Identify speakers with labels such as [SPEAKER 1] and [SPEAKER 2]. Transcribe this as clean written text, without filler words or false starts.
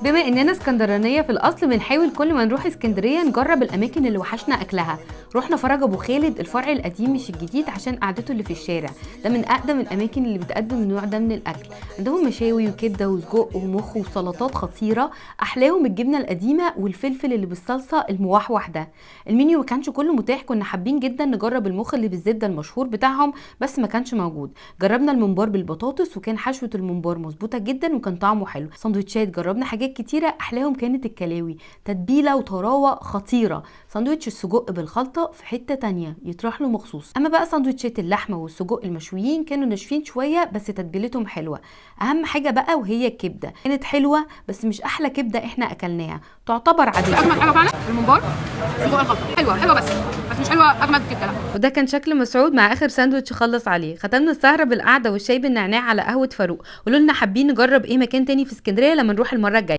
[SPEAKER 1] بما اننا اسكندرانيه في الاصل بنحاول كل ما نروح اسكندريه نجرب الاماكن اللي وحشنا اكلها. رحنا فرج ابو خالد الفرع القديم مش الجديد عشان قعدته اللي في الشارع. ده من اقدم الاماكن اللي بتقدم النوع ده من الاكل. عندهم مشاوي وكبده وسجق ومخ وسلطات خطيره. احلاهم الجبنه القديمه والفلفل اللي بالصلصه الموحوح ده. المنيو ما كانش كله متاح، كنا حابين جدا نجرب المخ اللي بالزبده المشهور بتاعهم بس ما كانش موجود. جربنا الممبار بالبطاطس وكان حشوه الممبار مظبوطه جدا وكان طعمه حلو. سندوتشات جربنا حاجات كتيره، احلاهم كانت الكلاوي، تتبيله وطراوه خطيره. ساندوتش السجق بالخلطه في حته تانية يطرح له مخصوص. اما بقى ساندوتشات اللحمه والسجق المشويين كانوا ناشفين شويه بس تتبيلتهم حلوه. اهم حاجه بقى وهي الكبده كانت حلوه بس مش احلى كبده احنا اكلناها، تعتبر عاديه.
[SPEAKER 2] اجمل حاجه فعلا الممبار، سجق الخلطه حلوه بس مش حلوه اجمد كده لا.
[SPEAKER 1] وده كان شكل مسعود مع اخر ساندوتش خلص عليه. ختمنا السهره بالقعده والشاي بالنعناع على قهوه فاروق. قولوا لنا حابين نجرب ايه مكان تاني في اسكندريه لما نروح المره الجايه.